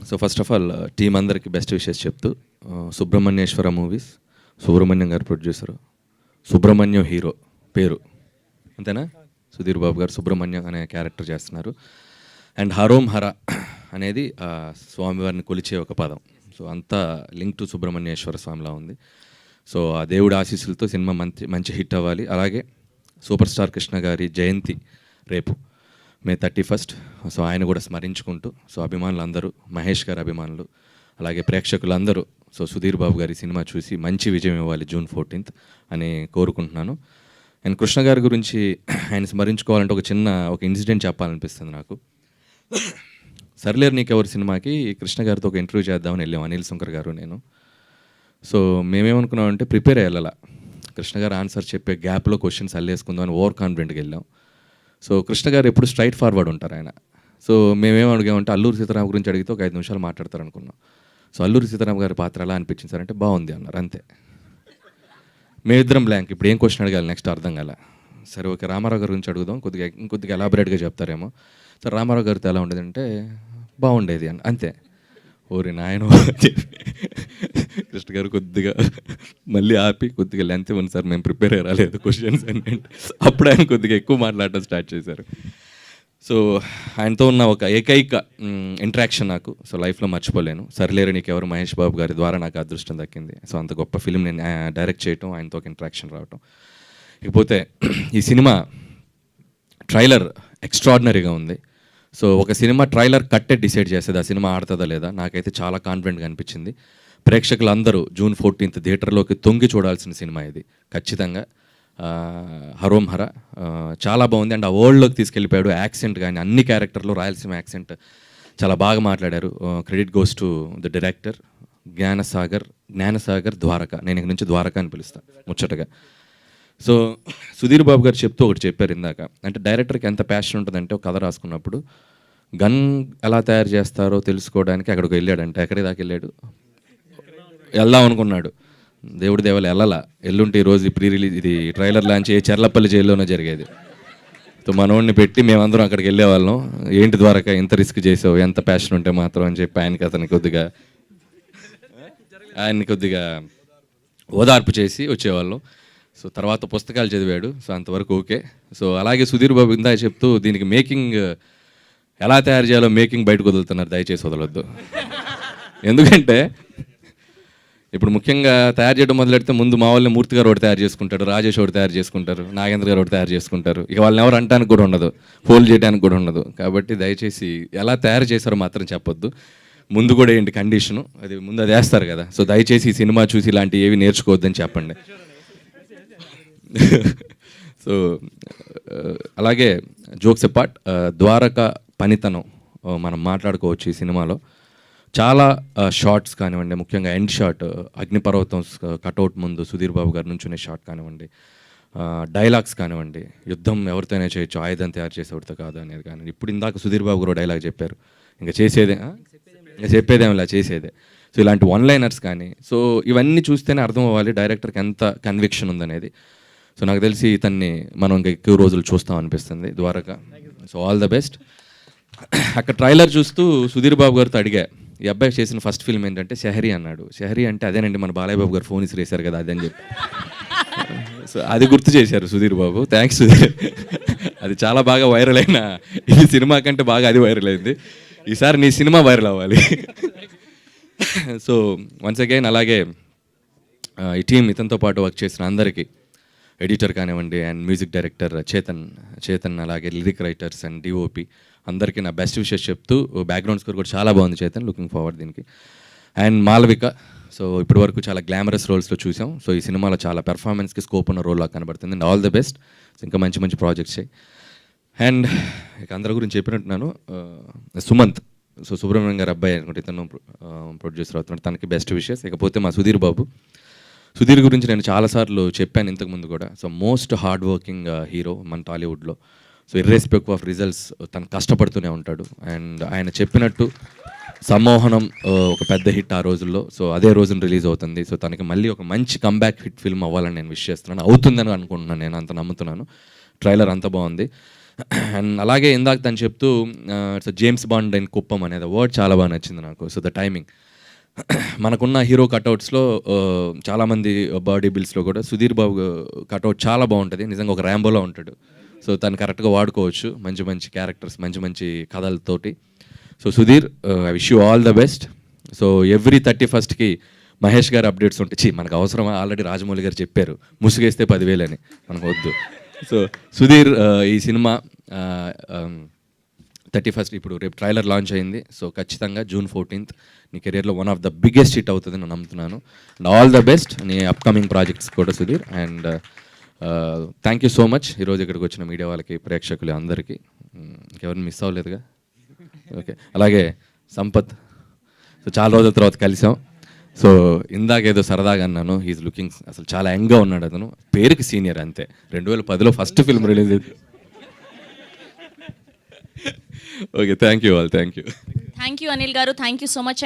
So first of all team అందరికీ best wishes చెప్తూ Subrahmanyeswara movies, Subrahmanyam గారు ప్రొడ్యూసరు, సుబ్రహ్మణ్యం హీరో పేరు అంతేనా, సుధీర్ బాబు గారు సుబ్రహ్మణ్యం అనే క్యారెక్టర్ చేస్తున్నారు. అండ్ హరోం హర అనేది స్వామివారిని కొలిచే ఒక పదం. సో అంతా లింక్ టు సుబ్రహ్మణ్యేశ్వర స్వామిలా ఉంది. సో ఆ దేవుడి ఆశీస్సులతో సినిమా మంచి హిట్ అవ్వాలి. అలాగే సూపర్ స్టార్ కృష్ణ గారి జయంతి రేపు మే 31. సో ఆయన కూడా స్మరించుకుంటూ, సో అభిమానులు అందరూ, మహేష్ గారి అభిమానులు, అలాగే ప్రేక్షకులందరూ సో సుధీర్ బాబు గారి సినిమా చూసి మంచి విజయం ఇవ్వాలి June 14th అని కోరుకుంటున్నాను. అండ్ కృష్ణ గారి గురించి ఆయన స్మరించుకోవాలంటే ఒక ఇన్సిడెంట్ చెప్పాలనిపిస్తుంది నాకు. సర్లేరు నీకెవరు సినిమాకి కృష్ణ గారితో ఒక ఇంటర్వ్యూ చేద్దామని వెళ్ళాం, అనిల్ శంకర్ గారు నేను. సో మేమేమనుకున్నామంటే ప్రిపేర్ అయ్యాల, కృష్ణ గారు ఆన్సర్ చెప్పే గ్యాప్లో క్వశ్చన్స్ అల్లేసుకుందామని ఓవర్ కాన్ఫిడెంట్గా వెళ్ళాం. సో కృష్ణ గారు ఎప్పుడు స్ట్రైట్ ఫార్వర్డ్ ఉంటారు ఆయన. సో మేమేం అడిగామంటే అల్లూరి సీతారామ గురించి అడిగితే ఒక 5 నిమిషాలు మాట్లాడతారు అనుకున్నాం. సో అల్లూరి సీతారామ గారి పాత్ర ఎలా అనిపించింది సార్ అంటే బాగుంది అన్నారు, అంతే. మేమిద్దరం బ్లాంక్, ఇప్పుడు ఏం క్వశ్చన్ అడగాలి నెక్స్ట్ అర్థం కాల. సరే ఓకే రామారావు గారి గురించి అడుగుదాం, ఇంకొద్దిగా ఎలాబరేట్గా చెప్తారేమో. సార్ రామారావు గారితో ఎలా ఉండేది అంటే బాగుండేది అని, అంతే. ఓరి నాయన కృష్ణ గారు కొద్దిగా మళ్ళీ ఆపి కొద్దిగా లెంత్ ఇవ్వండి సార్, మేము ప్రిపేర్ అయ్యరాలేదు క్వశ్చన్స్ అని. అప్పుడు ఆయన కొద్దిగా ఎక్కువ మాట్లాడటం స్టార్ట్ చేశారు. సో ఆయనతో ఉన్న ఒక ఏకైక ఇంటరాక్షన్ నాకు సో లైఫ్లో మర్చిపోలేను. సర్లేరు నీకెవరు మహేష్ బాబు గారి ద్వారా నాకు అదృష్టం దక్కింది. సో అంత గొప్ప ఫిల్మ్ నేను డైరెక్ట్ చేయటం, ఆయనతో ఒక ఇంటరాక్షన్ రావటం. ఇకపోతే ఈ సినిమా ట్రైలర్ ఎక్స్ట్రాడినరీగా ఉంది. సో ఒక సినిమా ట్రైలర్ కట్టే డిసైడ్ చేసేది ఆ సినిమా ఆడుతుందా లేదా. నాకైతే చాలా కాన్ఫిడెంట్గా అనిపించింది. ప్రేక్షకులందరూ June 14th థియేటర్లోకి తొంగి చూడాల్సిన సినిమా ఇది ఖచ్చితంగా. హరోం హర చాలా బాగుంది. అండ్ ఆ వరల్డ్లోకి తీసుకెళ్ళిపోయాడు. యాక్సెంట్ కానీ అన్ని క్యారెక్టర్లో రాయలసీమ యాక్సెంట్ చాలా బాగా మాట్లాడారు. Credit goes to the director Gnanasagar Dwaraka. నేను ఇక నుంచి ద్వారక అని పిలుస్తాను ముచ్చటగా. సో సుధీర్ బాబు గారు చెప్తూ ఒకటి చెప్పారు ఇందాక, అంటే డైరెక్టర్కి ఎంత ప్యాషన్ ఉంటుందంటే ఒక కథ రాసుకున్నప్పుడు గన్ ఎలా తయారు చేస్తారో తెలుసుకోవడానికి అక్కడికి వెళ్ళాడంటే. ఎక్కడి దాకా వెళ్ళాడు, వెళ్దాం అనుకున్నాడు, దేవుడి దేవాలు ఎల్లుంటే ఈరోజు ప్రీ రిలీజ్ ఇది ట్రైలర్ లాంచ్ చెర్లపల్లి జైల్లోనే జరిగేది. సో మనోడిని పెట్టి మేమందరం అక్కడికి వెళ్ళేవాళ్ళం. ఏంటి ద్వారక ఎంత రిస్క్ చేసావు, ఎంత ప్యాషన్ ఉంటే మాత్రం అని చెప్పి ఆయనకి కొద్దిగా ఓదార్పు చేసి వచ్చేవాళ్ళం. సో తర్వాత పుస్తకాలు చదివాడు. సో అంతవరకు ఓకే. సో అలాగే సుధీర్ బాబు ఇందా చెప్తూ దీనికి మేకింగ్ ఎలా తయారు చేయాలో మేకింగ్ బయటకు వదులుతున్నారు, దయచేసి వదలొద్దు. ఎందుకంటే ఇప్పుడు ముఖ్యంగా తయారు చేయడం మొదలెడితే ముందు మా వాళ్ళని మూర్తి గారు ఒకటి తయారు చేసుకుంటాడు, రాజేష్ ఒకటి తయారు చేసుకుంటారు, నాగేంద్ర గారు ఒకటి తయారు చేసుకుంటారు. ఇక వాళ్ళని ఎవరు అంటానికి కూడా ఉండదు, ఫోన్ చేయడానికి కూడా ఉండదు. కాబట్టి దయచేసి ఎలా తయారు చేశారో మాత్రం చెప్పొద్దు. ముందు కూడా ఏంటి కండిషను, అది వేస్తారు కదా. సో దయచేసి ఈ సినిమా చూసి ఇలాంటివి ఏవి నేర్చుకోవద్దని చెప్పండి. సో అలాగే జోక్స్ అపార్ట్, ద్వారక పనితనం మనం మాట్లాడుకోవచ్చు. ఈ సినిమాలో చాలా షార్ట్స్ కానివ్వండి, ముఖ్యంగా ఎండ్ షాట్ అగ్నిపర్వతం కటౌట్ ముందు సుధీర్ బాబు గారి నుంచునే షాట్ కానివ్వండి, డైలాగ్స్ కానివ్వండి, యుద్ధం ఎవరితోనే చేయొచ్చు ఆయుధం తయారు చేసేవాడితో కాదు అనేది కానివ్వండి. ఇప్పుడు ఇందాక సుధీర్ బాబు గారు డైలాగ్ చెప్పారు, ఇంకా చెప్పేదేం ఇలా చేసేదే. సో ఇలాంటి వన్ లైనర్స్ కానీ, సో ఇవన్నీ చూస్తేనే అర్థం అవ్వాలి డైరెక్టర్కి ఎంత కన్విక్షన్ ఉందనేది. సో నాకు తెలిసి ఇతన్ని మనం ఇంకా ఎక్కువ రోజులు చూస్తాం అనిపిస్తుంది Dwaraka. So all the best. అక్కడ ట్రైలర్ చూస్తూ సుధీర్ బాబు గారితో అడిగా, ఈ అబ్బాయి చేసిన ఫస్ట్ ఫిల్మ్ ఏంటంటే షహరీ అన్నాడు. షహరీ అంటే అదేనండి మన బాలయ్య బాబు గారు ఫోన్ ఇసిరేశారు కదా అదని చెప్పి. సో అది గుర్తు చేశారు సుధీర్ బాబు, థ్యాంక్స్ సుధీర్. అది చాలా బాగా వైరల్ అయిన ఈ సినిమా కంటే బాగా అది వైరల్ అయింది. ఈసారి నీ సినిమా వైరల్ అవ్వాలి. సో వన్స్ అగైన్ అలాగే ఈ టీం ఇతనితో పాటు వర్క్ చేసిన అందరికీ, ఎడిటర్ కానివ్వండి అండ్ మ్యూజిక్ డైరెక్టర్ చేతన్ అలాగే లిరిక్ రైటర్స్ అండ్ డిఓపి అందరికీ నా బెస్ట్ విషెస్ చెప్తూ, బ్యాక్గ్రౌండ్ స్కోర్ కూడా చాలా బాగుంది చేతన్, లుకింగ్ ఫార్వర్డ్ దీనికి. అండ్ మాలవిక, సో ఇప్పటి వరకు చాలా గ్లామరస్ రోల్స్లో చూసాం. సో ఈ సినిమాలో చాలా పెర్ఫార్మెన్స్కి స్కోప్ ఉన్న రోల్ లాగా కనబడుతుంది. And all the best. ఇంకా మంచి ప్రాజెక్ట్స్ చేయి. అండ్ ఇక అందరి గురించి చెప్పినట్టున్నాను. సుమంత్, సో సుబ్రహ్మణ్యం గారి అబ్బాయి అనుకుంటే ఇతను ప్రొడ్యూసర్ అవుతున్నాడు, తనకి బెస్ట్ విషెస్. ఇకపోతే మా సుధీర్ బాబు, సుధీర్ గురించి నేను చాలాసార్లు చెప్పాను ఇంతకుముందు కూడా. So most hard working hero మన టాలీవుడ్లో. సో ఇర్రెస్పెక్ట్ ఆఫ్ రిజల్ట్స్ తను కష్టపడుతూనే ఉంటాడు. అండ్ ఆయన చెప్పినట్టు సమ్మోహనం ఒక పెద్ద హిట్ ఆ రోజుల్లో. సో అదే రోజున రిలీజ్ అవుతుంది. సో తనకి మళ్ళీ ఒక మంచి కంబ్యాక్ హిట్ ఫిల్మ్ అవ్వాలని నేను విష్ చేస్తున్నాను. అవుతుందని అనుకుంటున్నాను, నేను అంత నమ్ముతున్నాను. ట్రైలర్ అంత బాగుంది. అండ్ అలాగే ఇందాక తను చెప్తూ it's James bond and Kuppam అనేది వర్డ్ చాలా బాగా నచ్చింది నాకు. సో ద టైమింగ్ మనకున్న హీరో కట్అవుట్స్లో చాలామంది బాడీ బిల్స్లో కూడా సుధీర్ బాబు కట్అవుట్ చాలా బాగుంటుంది. నిజంగా ఒక ర్యాంబోలో ఉంటాడు. సో తను కరెక్ట్గా వాడుకోవచ్చు మంచి మంచి క్యారెక్టర్స్, మంచి మంచి కథలతోటి. So Sudheer, I wish you all the best. So every 31st Mahesh గారు అప్డేట్స్ ఉంటాయి. మనకు అవసరమా? ఆల్రెడీ రాజమౌళి గారు చెప్పారు, ముసుగేస్తే 10,000 అని, మనకు వద్దు. సో సుధీర్, ఈ సినిమా 31st ఇప్పుడు రేపు ట్రైలర్ లాంచ్ అయింది. సో ఖచ్చితంగా June 14th నీ కెరియర్లో one of the biggest hit అవుతుంది నేను నమ్ముతున్నాను. అండ్ ఆల్ ద బెస్ట్ నీ అప్కమింగ్ ప్రాజెక్ట్స్ కూడా Sudheer. And thank you so much ఈరోజు ఇక్కడికి వచ్చిన మీడియా వాళ్ళకి, ప్రేక్షకులు అందరికీ. ఇంకెవరిని మిస్ అవ్వలేదుగా? ఓకే. అలాగే సంపత్, సో చాలా రోజుల తర్వాత కలిసాం. సో ఇందాకేదో సరదాగా అన్నాను, హీఈస్ లుకింగ్ అసలు చాలా యంగ్గా ఉన్నాడు. అతను పేరుకి సీనియర్ అంతే. 2010లో ఫస్ట్ ఫిల్మ్ రిలీజ్ అయింది. Okay, thank you all. Thank you Anil గారు, థ్యాంక్ యూ సో మచ్.